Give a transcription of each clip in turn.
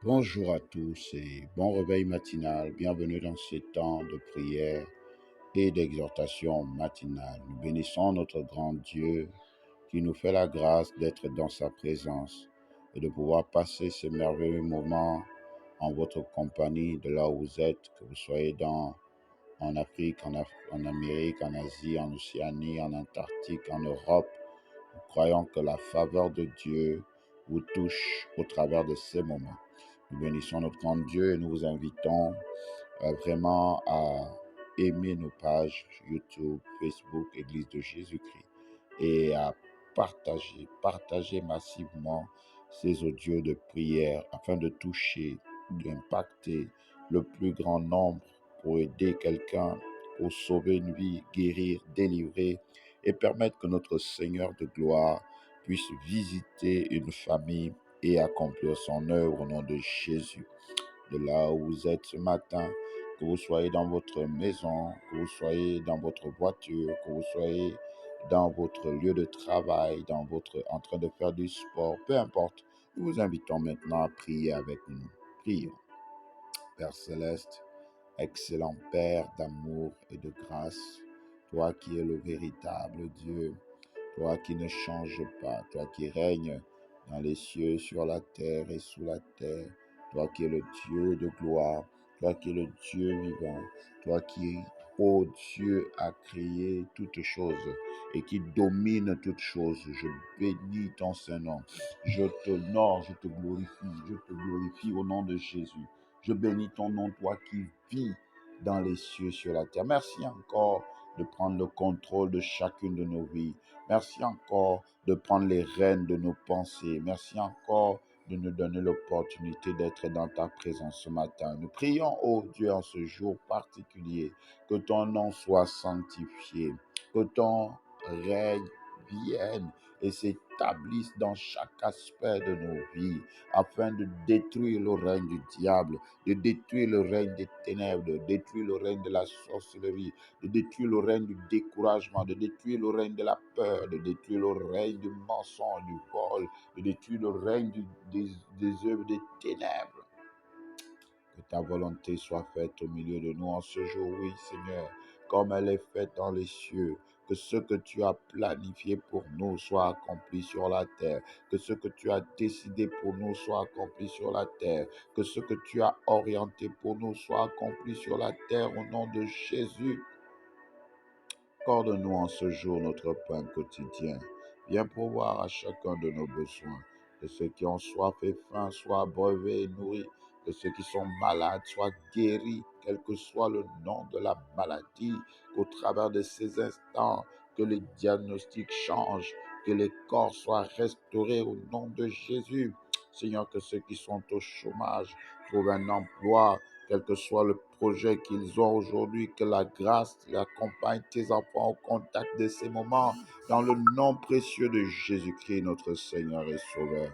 Bonjour à tous et bon réveil matinal. Bienvenue dans ces temps de prière et d'exhortation matinale. Nous bénissons notre grand Dieu qui nous fait la grâce d'être dans sa présence et de pouvoir passer ces merveilleux moments en votre compagnie de là où vous êtes, que vous soyez en Afrique, en Amérique, en Asie, en Océanie, en Antarctique, en Europe. Nous croyons que la faveur de Dieu vous touche au travers de ces moments. Nous bénissons notre grand Dieu et nous vous invitons vraiment à aimer nos pages YouTube, Facebook, Église de Jésus-Christ et à partager massivement ces audios de prière afin de toucher, d'impacter le plus grand nombre pour aider quelqu'un, pour sauver une vie, guérir, délivrer et permettre que notre Seigneur de gloire puisse visiter une famille et accomplir son œuvre au nom de Jésus. De là où vous êtes ce matin, que vous soyez dans votre maison, que vous soyez dans votre voiture, que vous soyez dans votre lieu de travail, en train de faire du sport, peu importe, nous vous invitons maintenant à prier avec nous. Prions. Père céleste, excellent Père d'amour et de grâce, toi qui es le véritable Dieu, toi qui ne changes pas, toi qui règnes dans les cieux, sur la terre et sous la terre, toi qui es le Dieu de gloire, toi qui es le Dieu vivant, toi qui, ô Dieu, a créé toutes choses et qui domine toutes choses. Je bénis ton Saint-Nom. Je t'honore, je te glorifie au nom de Jésus. Je bénis ton nom, toi qui vis dans les cieux, sur la terre. Merci encore de prendre le contrôle de chacune de nos vies. Merci encore de prendre les rênes de nos pensées. Merci encore de nous donner l'opportunité d'être dans ta présence ce matin. Nous prions, ô Dieu, en ce jour particulier, que ton nom soit sanctifié, que ton règne vienne et s'établisse dans chaque aspect de nos vies, afin de détruire le règne du diable, de détruire le règne des ténèbres, de détruire le règne de la sorcellerie, de détruire le règne du découragement, de détruire le règne de la peur, de détruire le règne du mensonge, du vol, de détruire le règne des œuvres des ténèbres. Que ta volonté soit faite au milieu de nous en ce jour, oui Seigneur, comme elle est faite dans les cieux. Que ce que tu as planifié pour nous soit accompli sur la terre. Que ce que tu as décidé pour nous soit accompli sur la terre. Que ce que tu as orienté pour nous soit accompli sur la terre au nom de Jésus. Accorde-nous en ce jour notre pain quotidien. Viens pourvoir à chacun de nos besoins. Que ceux qui ont soif et faim soient abreuvés et nourris. Que ceux qui sont malades soient guéris, quel que soit le nom de la maladie. Qu'au travers de ces instants, que les diagnostics changent, que les corps soient restaurés au nom de Jésus. Seigneur, que ceux qui sont au chômage trouvent un emploi, quel que soit le projet qu'ils ont aujourd'hui, que la grâce accompagne tes enfants au contact de ces moments, dans le nom précieux de Jésus-Christ, notre Seigneur et Sauveur.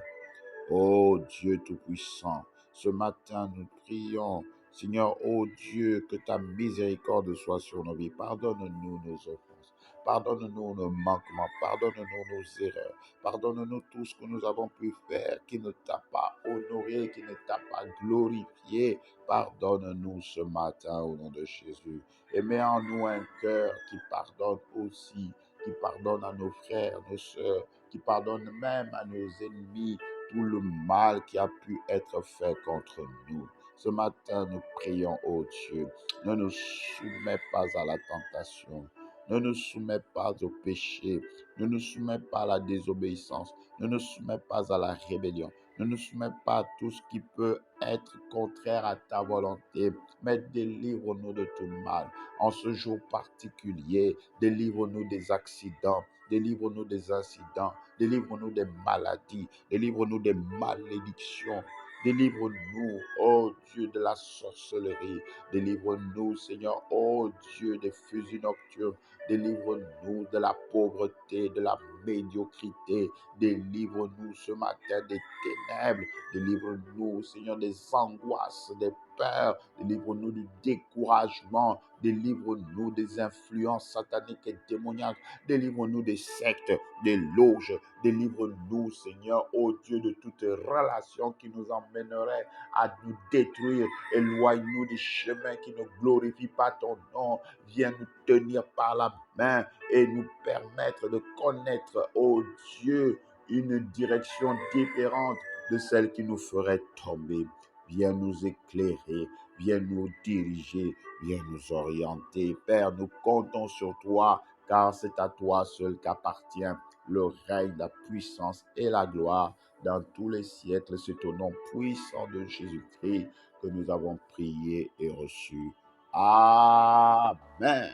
Ô Dieu Tout-Puissant, ce matin nous prions, Seigneur, ô Dieu, que ta miséricorde soit sur nos vies. Pardonne-nous nos offenses, pardonne-nous nos manquements, pardonne-nous nos erreurs, pardonne-nous tout ce que nous avons pu faire qui ne t'a pas honoré, qui ne t'a pas glorifié. Pardonne-nous ce matin au nom de Jésus et mets en nous un cœur qui pardonne aussi, qui pardonne à nos frères, nos sœurs, qui pardonne même à nos ennemis tout le mal qui a pu être fait contre nous. Ce matin, nous prions, ô Dieu, ne nous soumets pas à la tentation, ne nous soumets pas au péché, ne nous soumets pas à la désobéissance, ne nous soumets pas à la rébellion, ne nous soumets pas à tout ce qui peut être contraire à ta volonté, mais délivre-nous de tout mal. En ce jour particulier, délivre-nous des accidents, délivre-nous des incidents, délivre-nous des maladies, délivre-nous des malédictions. Délivre-nous, ô Dieu, de la sorcellerie. Délivre-nous, Seigneur, ô Dieu, des fusils nocturnes. Délivre-nous de la pauvreté, de la médiocrité. Délivre-nous ce matin des ténèbres. Délivre-nous, Seigneur, des angoisses, des peurs. Délivre-nous du découragement. Délivre-nous des influences sataniques et démoniaques. Délivre-nous des sectes, des loges. Délivre-nous, Seigneur, ô Dieu, de toute relation qui nous emmènerait à nous détruire. Éloigne-nous des chemins qui ne glorifient pas ton nom. Viens nous tenir par la main et nous permettre de connaître, ô Dieu, une direction différente de celle qui nous ferait tomber. Viens nous éclairer, viens nous diriger, viens nous orienter. Père, nous comptons sur toi, car c'est à toi seul qu'appartient le règne, la puissance et la gloire dans tous les siècles. C'est au nom puissant de Jésus-Christ que nous avons prié et reçu. Amen.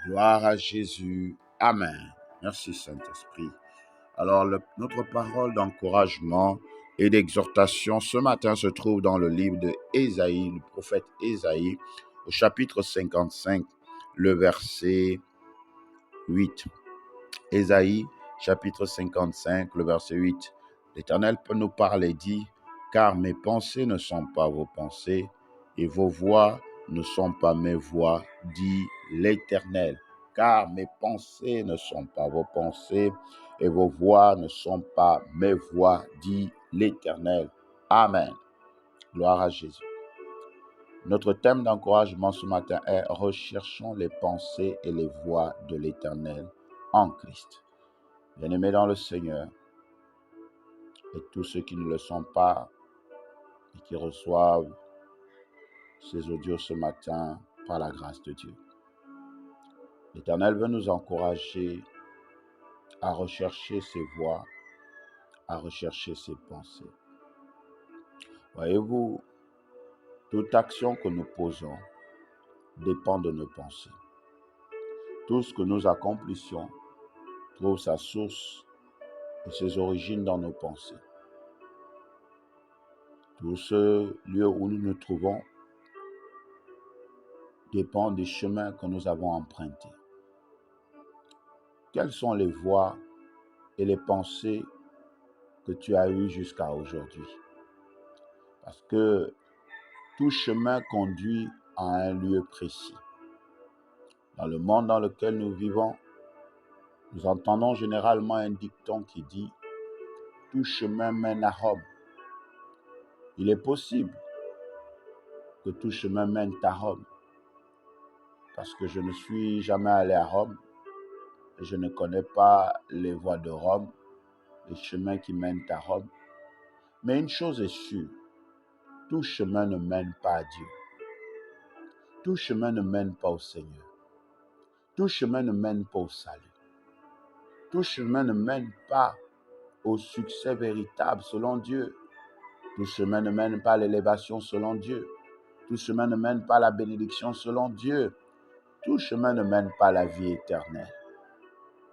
Gloire à Jésus. Amen. Merci Saint-Esprit. Alors, notre parole d'encouragement et d'exhortation ce matin se trouve dans le livre de Ésaïe, le prophète Ésaïe, au chapitre 55, le verset 8. Ésaïe, chapitre 55, le verset 8. L'Éternel peut nous parler et dit, « Car mes pensées ne sont pas vos pensées, et vos voix ne sont pas mes voix, dit l'Éternel. Car mes pensées ne sont pas vos pensées, et vos voix ne sont pas mes voix, dit l'Éternel. » Amen. Gloire à Jésus. Notre thème d'encouragement ce matin est « Recherchons les pensées et les voix de l'Éternel en Christ ». Bien-aimés dans le Seigneur, et tous ceux qui ne le sont pas et qui reçoivent ces audios ce matin par la grâce de Dieu. L'Éternel veut nous encourager à rechercher ses voies, à rechercher ses pensées. Voyez-vous, toute action que nous posons dépend de nos pensées. Tout ce que nous accomplissons trouve sa source et ses origines dans nos pensées. Tout ce lieu où nous nous trouvons dépend des chemins que nous avons empruntés. Quelles sont les voies et les pensées que tu as eues jusqu'à aujourd'hui? Parce que tout chemin conduit à un lieu précis. Dans le monde dans lequel nous vivons, nous entendons généralement un dicton qui dit « Tout chemin mène à Rome ». Il est possible que tout chemin mène à Rome, parce que je ne suis jamais allé à Rome, et je ne connais pas les voies de Rome, les chemins qui mènent à Rome. Mais une chose est sûre, tout chemin ne mène pas à Dieu. Tout chemin ne mène pas au Seigneur. Tout chemin ne mène pas au salut. Tout chemin ne mène pas au succès véritable selon Dieu. Tout chemin ne mène pas à l'élévation selon Dieu. Tout chemin ne mène pas à la bénédiction selon Dieu. Tout chemin ne mène pas à la vie éternelle.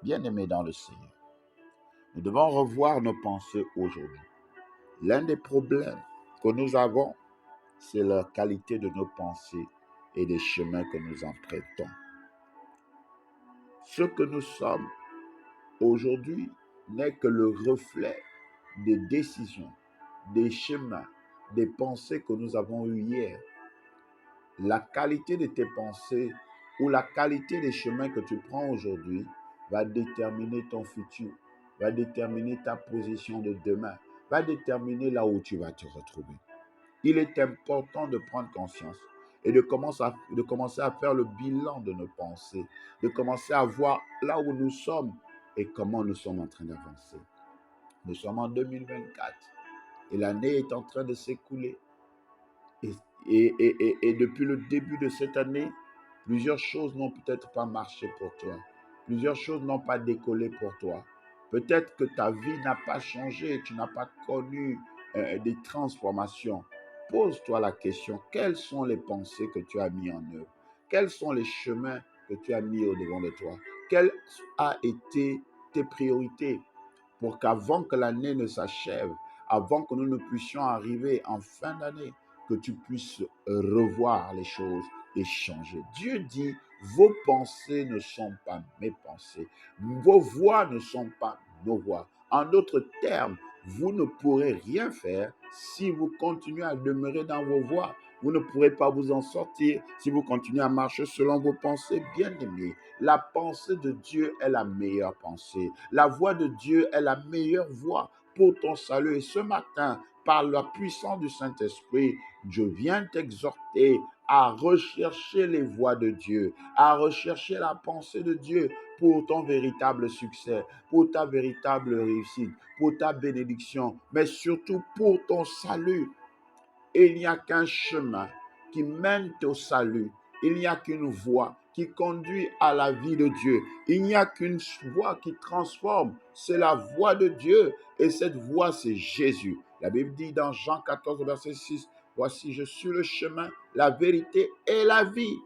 Bien-aimés dans le Seigneur, nous devons revoir nos pensées aujourd'hui. L'un des problèmes que nous avons, c'est la qualité de nos pensées et des chemins que nous empruntons. Ce que nous sommes aujourd'hui n'est que le reflet des décisions, des chemins, des pensées que nous avons eues hier. La qualité de tes pensées ou la qualité des chemins que tu prends aujourd'hui va déterminer ton futur, va déterminer ta position de demain, va déterminer là où tu vas te retrouver. Il est important de prendre conscience et de commencer à faire le bilan de nos pensées, de commencer à voir là où nous sommes et comment nous sommes en train d'avancer. Nous sommes en 2024 et l'année est en train de s'écouler. Et depuis le début de cette année, plusieurs choses n'ont peut-être pas marché pour toi. Plusieurs choses n'ont pas décollé pour toi. Peut-être que ta vie n'a pas changé, tu n'as pas connu des transformations. Pose-toi la question, quelles sont les pensées que tu as mis en œuvre? Quels sont les chemins que tu as mis au-devant de toi? Quelles ont été tes priorités pour qu'avant que l'année ne s'achève, avant que nous ne puissions arriver en fin d'année, que tu puisses revoir les choses et changer. Dieu dit Vos pensées ne sont pas mes pensées. Vos voix ne sont pas nos voix. En d'autres termes, vous ne pourrez rien faire si vous continuez à demeurer dans vos voies. Vous ne pourrez pas vous en sortir si vous continuez à marcher selon vos pensées, bien-aimés. La pensée de Dieu est la meilleure pensée. La voix de Dieu est la meilleure voix pour ton salut. Et ce matin, par la puissance du Saint-Esprit, je viens t'exhorter à rechercher les voies de Dieu, à rechercher la pensée de Dieu pour ton véritable succès, pour ta véritable réussite, pour ta bénédiction, mais surtout pour ton salut. Et il n'y a qu'un chemin qui mène au salut. Il n'y a qu'une voie qui conduit à la vie de Dieu. Il n'y a qu'une voie qui transforme. C'est la voie de Dieu. Et cette voie, c'est Jésus. La Bible dit dans Jean 14, verset 6, « Voici, je suis le chemin, la vérité et la vie. »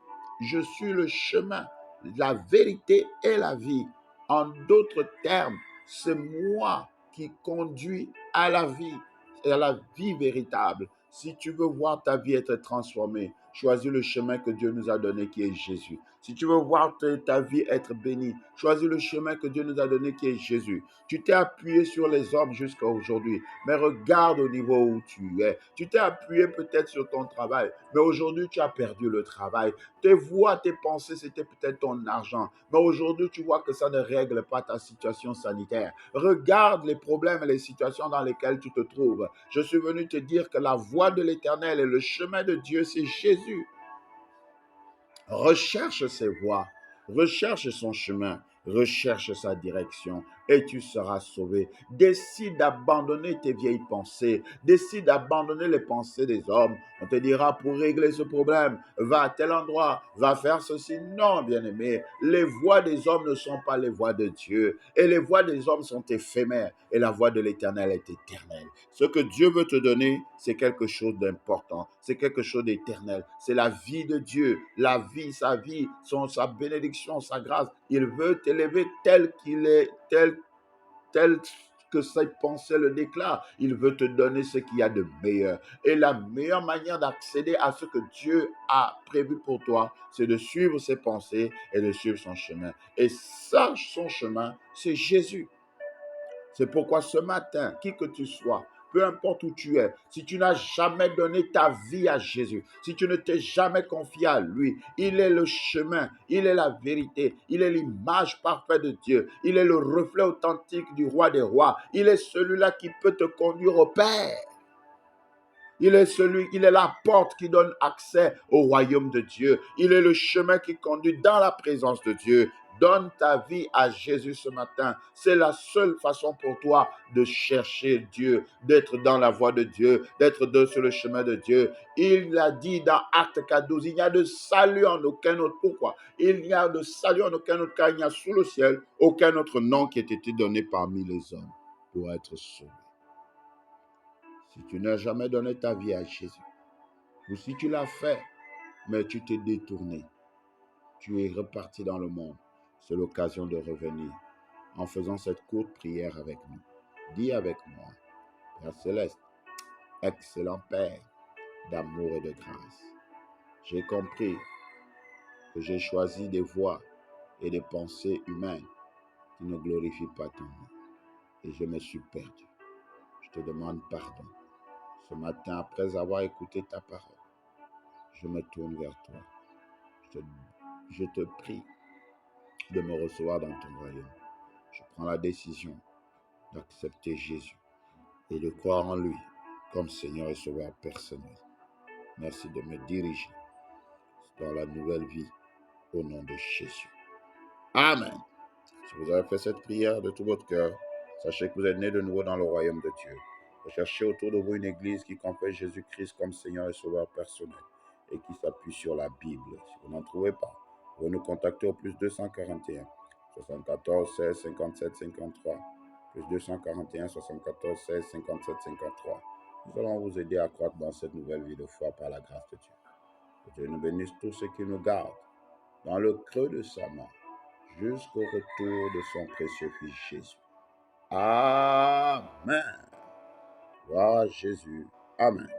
Je suis le chemin, la vérité et la vie. En d'autres termes, c'est moi qui conduis à la vie véritable. Si tu veux voir ta vie être transformée, choisis le chemin que Dieu nous a donné qui est Jésus. Si tu veux voir ta vie être bénie, choisis le chemin que Dieu nous a donné qui est Jésus. Tu t'es appuyé sur les hommes jusqu'à aujourd'hui, mais regarde au niveau où tu es. Tu t'es appuyé peut-être sur ton travail, mais aujourd'hui tu as perdu le travail. Tes voix, tes pensées, c'était peut-être ton argent, mais aujourd'hui tu vois que ça ne règle pas ta situation sanitaire. Regarde les problèmes et les situations dans lesquelles tu te trouves. Je suis venu te dire que la voie de l'Éternel et le chemin de Dieu, c'est Jésus. Recherche ses voies, recherche son chemin, recherche sa direction et tu seras sauvé. Décide d'abandonner tes vieilles pensées, décide d'abandonner les pensées des hommes. On te dira pour régler ce problème, va à tel endroit, va faire ceci. Non, bien-aimé, les voies des hommes ne sont pas les voies de Dieu et les voies des hommes sont éphémères et la voie de l'Éternel est éternelle. Ce que Dieu veut te donner, c'est quelque chose d'important, c'est quelque chose d'éternel, c'est la vie de Dieu, la vie, sa vie, sa bénédiction, sa grâce. Il veut t'élever tel qu'il est, tel que ses pensées le déclarent. Il veut te donner ce qu'il y a de meilleur. Et la meilleure manière d'accéder à ce que Dieu a prévu pour toi, c'est de suivre ses pensées et de suivre son chemin. Et ça, son chemin, c'est Jésus. C'est pourquoi ce matin, qui que tu sois, peu importe où tu es, si tu n'as jamais donné ta vie à Jésus, si tu ne t'es jamais confié à lui, il est le chemin, il est la vérité, il est l'image parfaite de Dieu, il est le reflet authentique du roi des rois, il est celui-là qui peut te conduire au Père. Il est la porte qui donne accès au royaume de Dieu. Il est le chemin qui conduit dans la présence de Dieu. Donne ta vie à Jésus ce matin. C'est la seule façon pour toi de chercher Dieu, d'être dans la voie de Dieu, d'être sur le chemin de Dieu. Il l'a dit dans Acte 4:12, il n'y a de salut en aucun autre. Pourquoi? Il n'y a de salut en aucun autre, car il n'y a sous le ciel aucun autre nom qui ait été donné parmi les hommes pour être sauvé. Si tu n'as jamais donné ta vie à Jésus, ou si tu l'as fait, mais tu t'es détourné, tu es reparti dans le monde, c'est l'occasion de revenir en faisant cette courte prière avec nous. Dis avec moi, Père Céleste, excellent Père d'amour et de grâce, j'ai compris que j'ai choisi des voies et des pensées humaines qui ne glorifient pas ton nom, et je me suis perdu. Je te demande pardon. Ce matin, après avoir écouté ta parole, je me tourne vers toi. Je te prie de me recevoir dans ton royaume. Je prends la décision d'accepter Jésus et de croire en lui comme Seigneur et Sauveur personnel. Merci de me diriger dans la nouvelle vie au nom de Jésus. Amen. Si vous avez fait cette prière de tout votre cœur, sachez que vous êtes né de nouveau dans le royaume de Dieu. Recherchez autour de vous une église qui confesse Jésus-Christ comme Seigneur et Sauveur personnel et qui s'appuie sur la Bible. Si vous n'en trouvez pas, vous pouvez nous contacter au plus 241 74 16 57 53. Plus 241 74 16 57 53. Nous allons vous aider à croître dans cette nouvelle vie de foi par la grâce de Dieu. Que Dieu nous bénisse tous ceux qui nous gardent dans le creux de sa main jusqu'au retour de son précieux Fils Jésus. Amen. Gloire à Jésus. Amen.